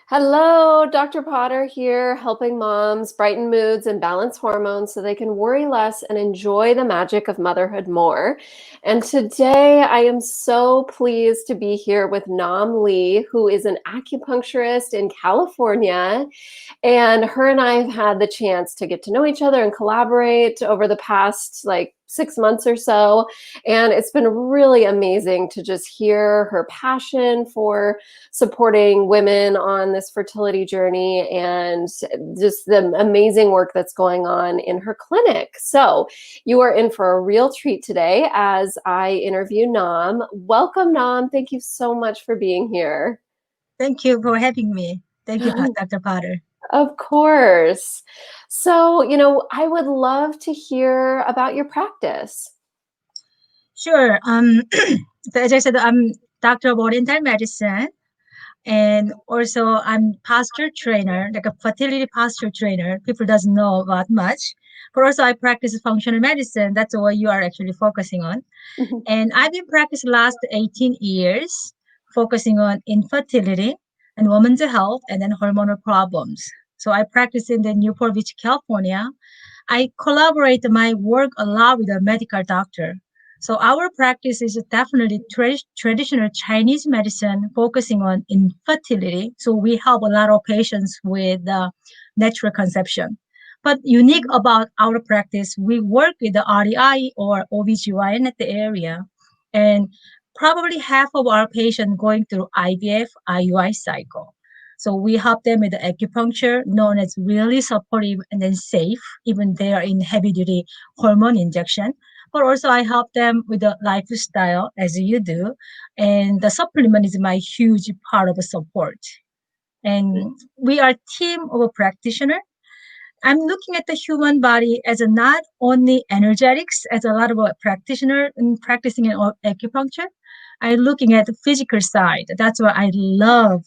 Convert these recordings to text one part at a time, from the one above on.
Hello, Dr. Potter here, helping moms brighten moods and balance hormones so they can worry less and enjoy the magic of motherhood more. And today I am so pleased to be here with Nam Lee, who is an acupuncturist in California. And her and I have had the chance to get to know each other and collaborate over the past 6 months or so. And it's been really amazing to just hear her passion for supporting women on this fertility journey and just the amazing work that's going on in her clinic. So you are in for a real treat today as I interview Nam. Welcome, Nam. Thank you so much for being here. Thank you for having me. Thank you, Dr. Potter. Of course. So, I would love to hear about your practice. Sure. So as I said, I'm Doctor of Oriental Medicine, and also I'm posture trainer, like a fertility posture trainer. People doesn't know about much, but also I practice functional medicine. That's what you are actually focusing on. And I've been practicing last 18 years, focusing on infertility and women's health and then hormonal problems. So I practice in the Newport Beach, California. I collaborate my work a lot with a medical doctor. So our practice is definitely traditional Chinese medicine focusing on infertility. So we help a lot of patients with natural conception. But unique about our practice, we work with the REI or OBGYN at the area. And probably half of our patients going through IVF, IUI cycle. So we help them with the acupuncture, known as really supportive and then safe, even they are in heavy duty hormone injection. But also I help them with the lifestyle as you do. And the supplement is my huge part of the support. And we are a team of a practitioner. I'm looking at the human body as a not only energetics, as a lot of a practitioner in practicing in acupuncture. I'm looking at the physical side. That's why I love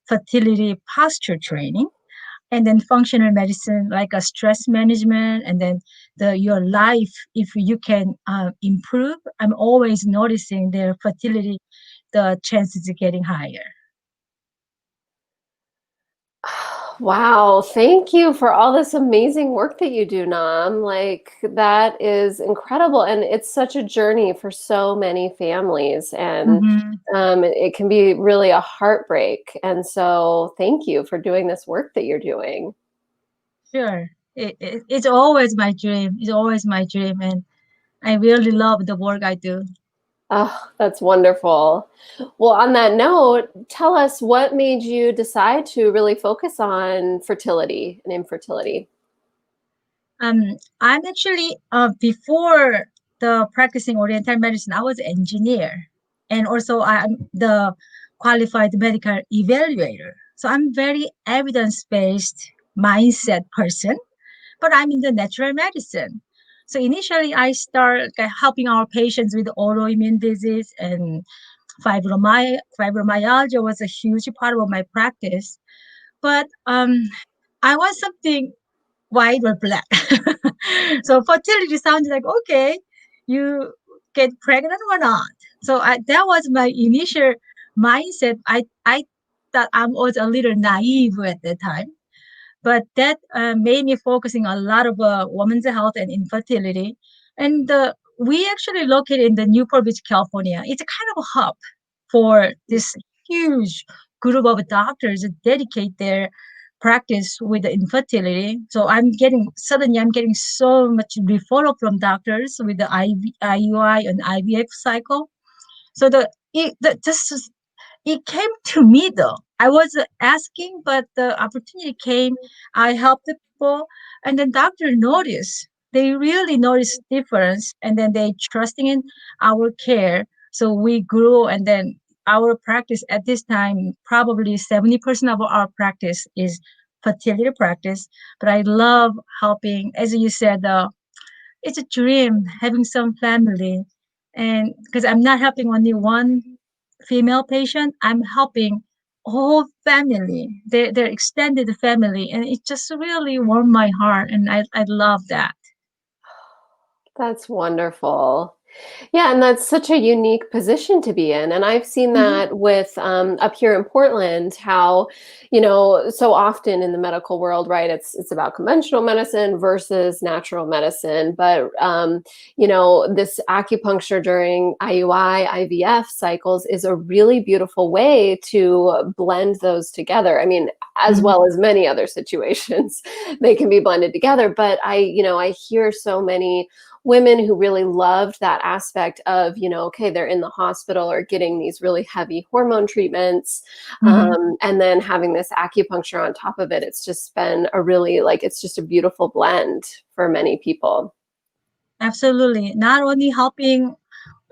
fertility posture training and then functional medicine like a stress management and then the your life if you can improve. I'm always noticing their fertility, the chances are getting higher. Wow, thank you for all this amazing work that you do, Nam. That is incredible. And it's such a journey for so many families. And Hmm. it can be really a heartbreak. And so thank you for doing this work that you're doing. Sure. It's always my dream. It's always my dream. And I really love the work I do. Oh, that's wonderful. Well, on that note, tell us what made you decide to really focus on fertility and infertility. I'm actually, before the practicing Oriental medicine, I was an engineer. And also I'm the qualified medical evaluator. So I'm very evidence-based mindset person, but I'm in the natural medicine. So initially, I started helping our patients with autoimmune disease and fibromyalgia was a huge part of my practice. But I want something white or black. So fertility sounds like okay, you get pregnant or not. So that was my initial mindset. I thought I was a little naive at the time, but that made me focusing a lot of women's health and infertility. And we actually located in the Newport Beach, California. It's a kind of a hub for this huge group of doctors that dedicate their practice with the infertility. So I'm getting so much referral from doctors with the IUI and IVF cycle. So it came to me though. I was asking, but the opportunity came. I helped the people, and then doctor noticed. They really noticed difference, and then they trusting in our care. So we grew, and then our practice at this time, probably 70% of our practice is fertility practice. But I love helping, as you said, it's a dream having some family, and because I'm not helping only one female patient, I'm helping whole family, their extended family, and it just really warmed my heart, and I love that. That's wonderful. Yeah, and that's such a unique position to be in. And I've seen Hmm. that with up here in Portland, how, so often in the medical world, right, it's about conventional medicine versus natural medicine. But this acupuncture during IUI, IVF cycles is a really beautiful way to blend those together. I mean, as Hmm. well as many other situations, they can be blended together. But I hear so many women who really loved that aspect of, okay, they're in the hospital or getting these really heavy hormone treatments, Hmm. and then having this acupuncture on top of it. It's just been a really, like, it's just a beautiful blend for many people. Absolutely. Not only helping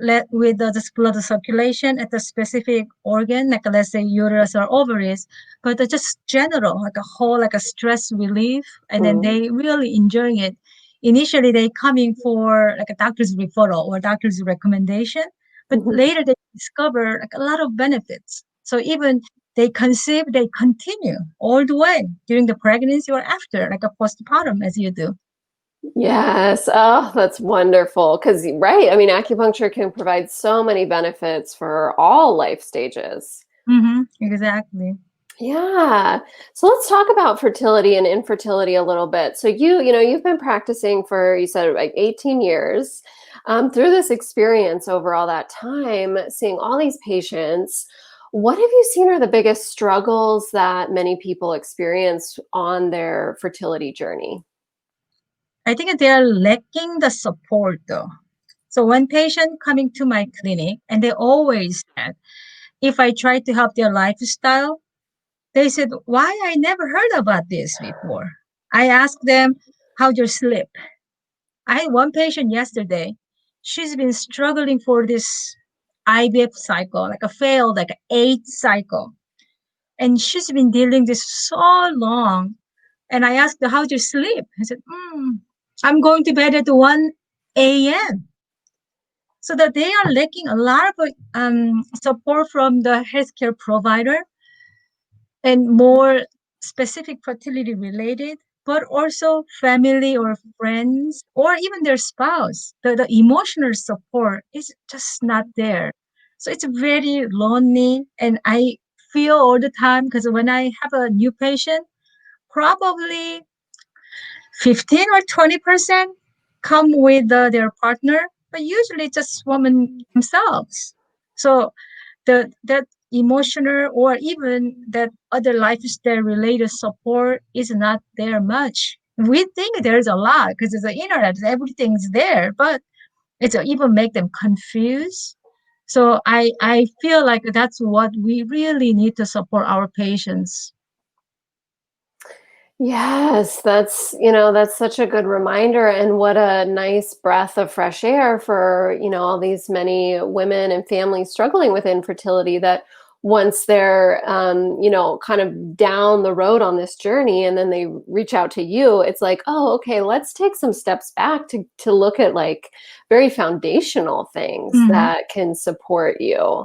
let with the blood circulation at the specific organ, like let's say uterus or ovaries, but just general, like a whole, like a stress relief, and then Mm. they really enjoying it. Initially, they coming for like a doctor's referral or doctor's recommendation, but Mhm. later they discover like a lot of benefits. So even they conceive, they continue all the way during the pregnancy or after, like a postpartum, as you do. Yes. Oh, that's wonderful. Because, right, I mean, acupuncture can provide so many benefits for all life stages. Mm-hmm, exactly. Yeah. So let's talk about fertility and infertility a little bit. So you've been practicing for, you said, like 18 years. Through this experience over all that time, seeing all these patients, what have you seen are the biggest struggles that many people experience on their fertility journey? I think they are lacking the support though. So when patient coming to my clinic and they always said, if I try to help their lifestyle, they said, why I never heard about this before? I asked them, how'd you sleep? I had one patient yesterday. She's been struggling for this IVF cycle, like a failed, like an 8 cycle. And she's been dealing this so long. And I asked her, how'd you sleep? I said, I'm going to bed at 1 a.m. So that they are lacking a lot of support from the healthcare provider and more specific fertility related, but also family or friends or even their spouse. The emotional support is just not there. So it's very lonely. And I feel all the time because when I have a new patient, probably 15 or 20% come with their partner, but usually just women themselves. So that emotional or even that other lifestyle related support is not there much. We think there's a lot because it's the internet, everything's there, but it's even make them confused. So I feel like that's what we really need to support our patients. Yes, that's such a good reminder, and what a nice breath of fresh air for, all these many women and families struggling with infertility, that once they're, kind of down the road on this journey and then they reach out to you, it's like, oh, okay, let's take some steps back to look at, like, very foundational things Hmm. that can support you.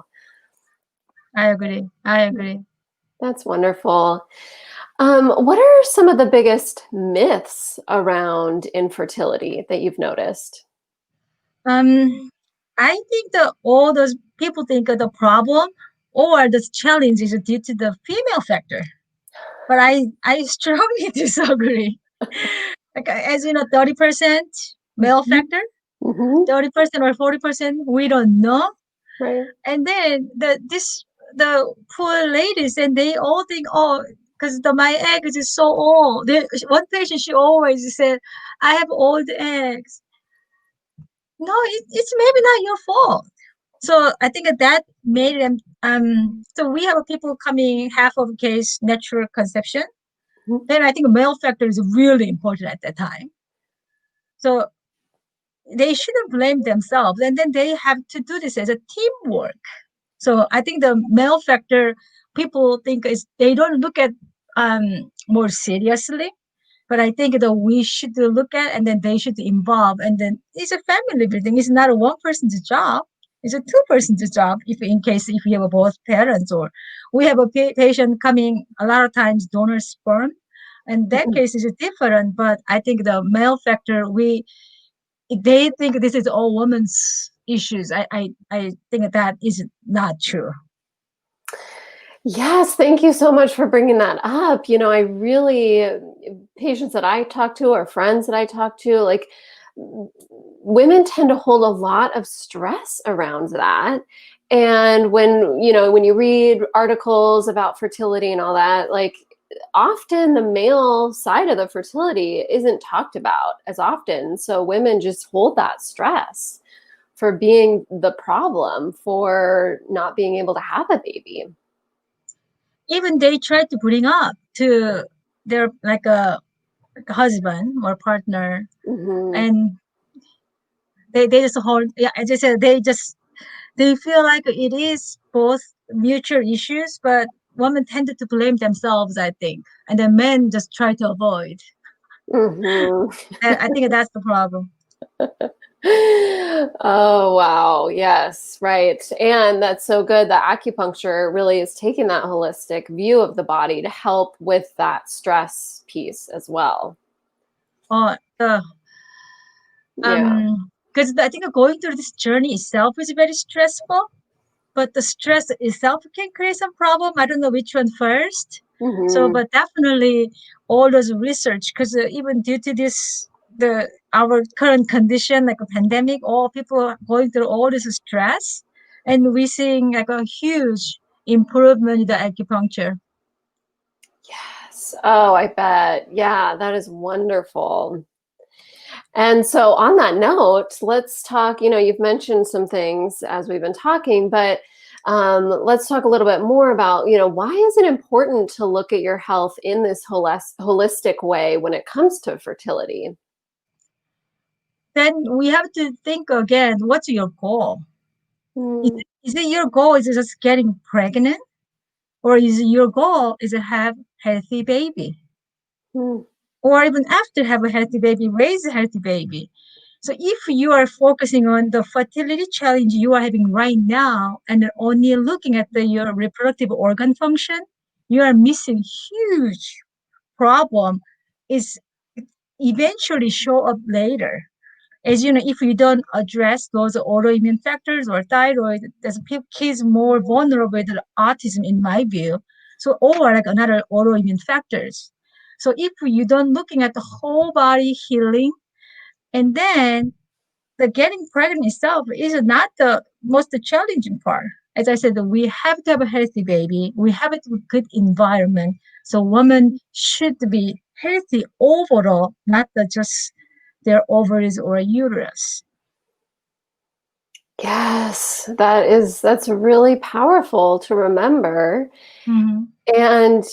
I agree. I agree. That's wonderful. What are some of the biggest myths around infertility that you've noticed? Um, I think that all those people think of the problem or the challenge is due to the female factor, but I strongly disagree. Like as you know, 30% male Mhm. factor, Mhm. 30% or 40%, we don't know. Right. And then the poor ladies and they all think, oh, because my eggs is so old. One patient she always said, I have old eggs. No, it's maybe not your fault. So I think that made them. So we have people coming half of case natural conception. Mhm. Then I think male factor is really important at that time. So they shouldn't blame themselves, and then they have to do this as a teamwork. So I think the male factor people think is they don't look at more seriously. But I think that we should look at and then they should involve and then it's a family building. It's not a one person's job. It's a two person's job if in case if you have both parents or we have a patient coming a lot of times donor sperm. And that Mhm. case is different, but I think the male factor we they think this is all women's issues. I think that is not true. Yes, thank you so much for bringing that up. I really, patients that I talk to or friends that I talk to, like women tend to hold a lot of stress around that. And when you read articles about fertility and all that, like often the male side of the fertility isn't talked about as often. So women just hold that stress for being the problem for not being able to have a baby. Even they try to bring up to their like a husband or partner, Hmm. and they just hold. Yeah, as I said, they feel like it is both mutual issues, but women tended to blame themselves, I think, and the men just try to avoid. Hmm. And I think that's the problem. Oh, wow. Yes, right. And that's so good that acupuncture really is taking that holistic view of the body to help with that stress piece as well. Oh, the Yeah. because I think going through this journey itself is very stressful, but the stress itself can create some problem. I don't know which one first. So, Hmm. but definitely all those research, because even due to this, the our current condition, like a pandemic, all people are going through all this stress, and we're seeing like a huge improvement in the acupuncture. Yes. Oh, I bet. Yeah, that is wonderful. And so, on that note, let's talk. You've mentioned some things as we've been talking, but let's talk a little bit more about, why is it important to look at your health in this holistic way when it comes to fertility? Then we have to think again, what's your goal? Mm, Is it your goal is it just getting pregnant, or is it your goal is to have healthy baby? mm, Or even after have a healthy baby, raise a healthy baby. So if you are focusing on the fertility challenge you are having right now and only looking at your reproductive organ function, you are missing huge problem is eventually show up later. As you know, if you don't address those autoimmune factors or thyroid, there's kids more vulnerable to autism in my view. So or like another autoimmune factors. So if you don't looking at the whole body healing, and then the getting pregnant itself is not the most challenging part. As I said, we have to have a healthy baby. We have a good environment. So women should be healthy overall, not just their ovaries or uterus. yes, that's really powerful to remember. Mhm. And,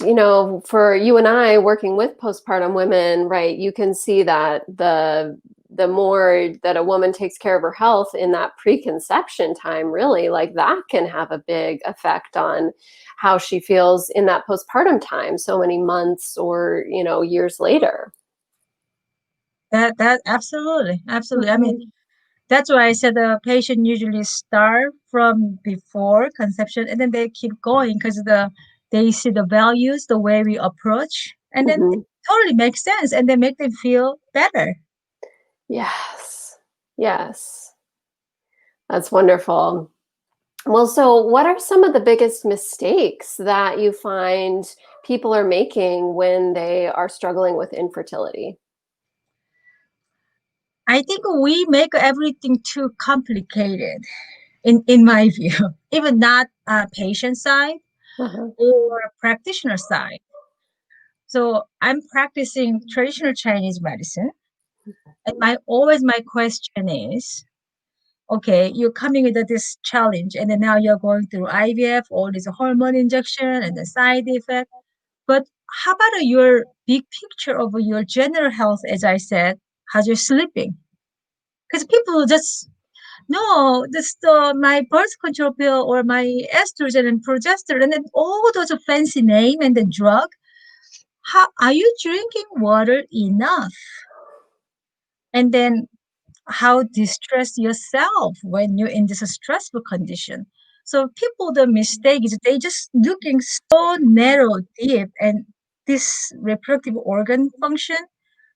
for you and I working with postpartum women, right, you can see that the more that a woman takes care of her health in that preconception time, really, like that can have a big effect on how she feels in that postpartum time, so many months or, years later. That absolutely. I mean, Mhm. that's why I said the patient usually start from before conception and then they keep going because they see the values, the way we approach, and then it Mhm. totally makes sense and they make them feel better. Yes. Yes. That's wonderful. Well, so what are some of the biggest mistakes that you find people are making when they are struggling with infertility? I think we make everything too complicated in my view, even not patient side Uh-huh. or practitioner side. So I'm practicing traditional Chinese medicine, and my question is, okay, you're coming with this challenge, and then now you're going through IVF, all this hormone injection and the side effect. But how about your big picture of your general health? As I said, how's your sleeping? Because people just no, this my birth control pill or my estrogen and progesterone and then all those fancy name and the drug. How are you drinking water enough? And then how distress yourself when you're in this stressful condition. So people the mistake is they just looking so narrow deep and this reproductive organ function,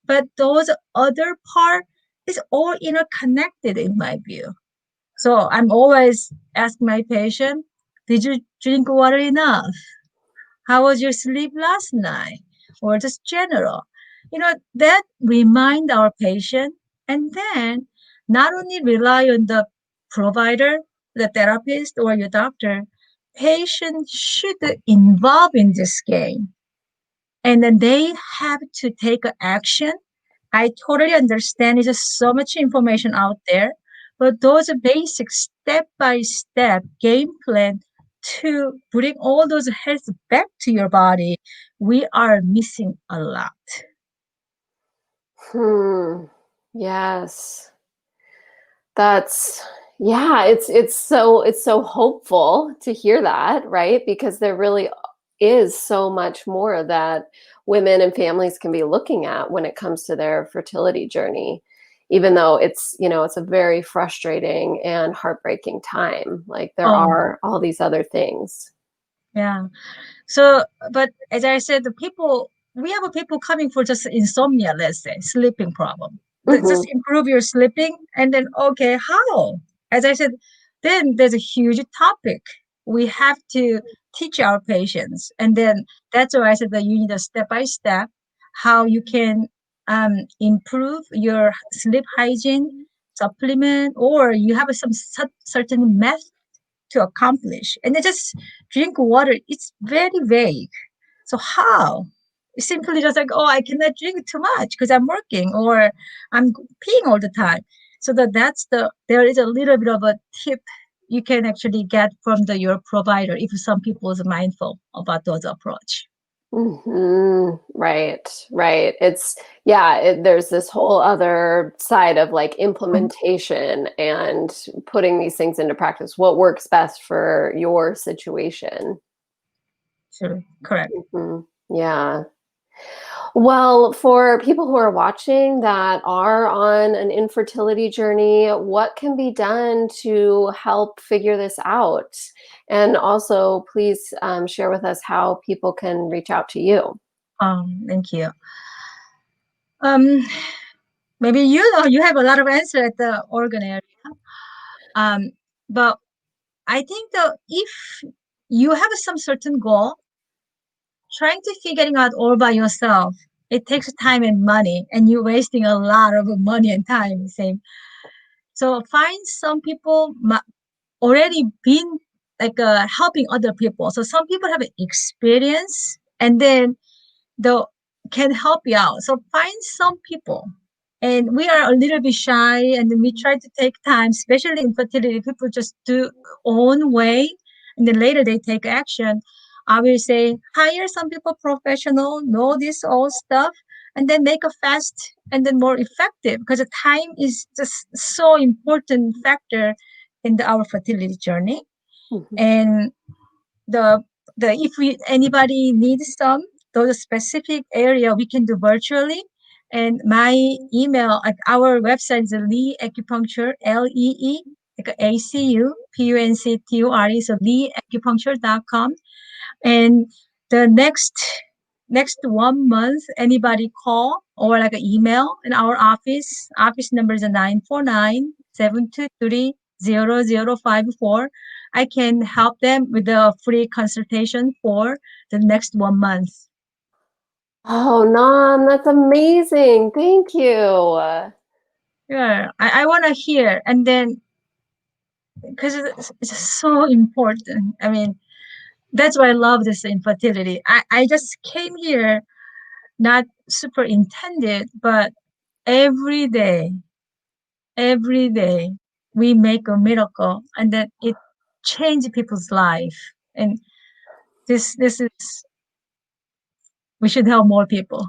but those other part is all interconnected in my view. So I'm always asking my patient, did you drink water enough? How was your sleep last night? Or just general. That remind our patient, and then not only rely on the provider, the therapist, or your doctor, patient should involve in this game. And then they have to take action. I totally understand there's just so much information out there, but those basic step by step game plan to bring all those health back to your body, we are missing a lot. Yes. That's yeah, it's so hopeful to hear that, right? Because there really is so much more that women and families can be looking at when it comes to their fertility journey, even though it's a very frustrating and heartbreaking time. Like there Oh, are all these other things. yeah. So, but as I said, we have people coming for just insomnia, let's say, sleeping problem. Just Hmm. improve your sleeping. And then, okay, how? As I said, then there's a huge topic. We have to teach our patients. And then that's why I said that you need a step by step how you can improve your sleep hygiene, supplement, or you have some certain method to accomplish. And then just drink water. It's very vague. So how? It's simply just like, oh, I cannot drink too much because I'm working or I'm peeing all the time. So there is a little bit of a tip you can actually get from your provider if some people is mindful about those approach. Right, right. There's this whole other side of like Mhm. implementation and putting these things into practice. What works best for your situation? Sure, correct. Yeah. Well, for people who are watching that are on an infertility journey, what can be done to help figure this out? And also, please share with us how people can reach out to you. Thank you. Um, Maybe you have a lot of answer at the organ area. Um, but I think that if you have some certain goal, trying to figuring out all by yourself, it takes time and money, and you're wasting a lot of money and time. Same. So find some people already been like helping other people. So some people have experience, and then the can help you out. So find some people. And we are a little bit shy and we try to take time, especially in fertility. People just do own way and then later they take action. I will say hire some people professional, know this all stuff, and then make a fast and then more effective because the time is just so important factor in our fertility journey. Mhm. And the if we anybody needs some those specific area we can do virtually, and my email at our website is Lee Acupuncture, Lee like ACUPUNCTURE, so leeacupuncture.com. And the next 1 month anybody call or like an email in our office number is 949-723-0054. I can help them with a free consultation for the next 1 month. Oh, Nam, that's amazing. Thank you. Yeah, I want to hear, and then because it's so important. I mean, that's why I love this infertility. I just came here not super intended, but every day, every day we make a miracle, and then it changes people's life. And this is we should help more people.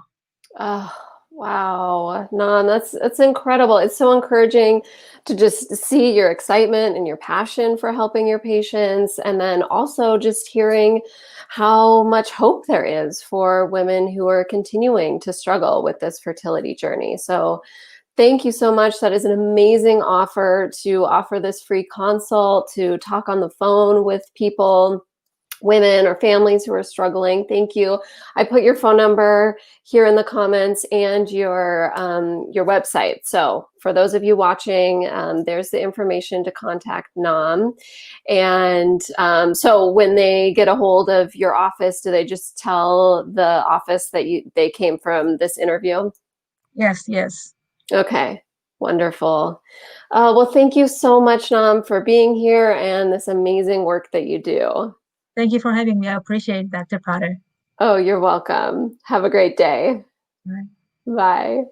Oh, wow. Nam, that's incredible. It's so encouraging to just see your excitement and your passion for helping your patients, and then also just hearing how much hope there is for women who are continuing to struggle with this fertility journey. So, thank you so much. That is an amazing offer to offer this free consult, to talk on the phone with people women or families who are struggling. Thank you. I put your phone number here in the comments and your website. So for those of you watching, there's the information to contact Nam. And so when they get a hold of your office, do they just tell the office that they came from this interview? Yes, yes. Okay, wonderful. Well, thank you so much, Nam, for being here and this amazing work that you do. Thank you for having me. I appreciate Dr. Potter. Oh, you're welcome. Have a great day. Bye. Bye.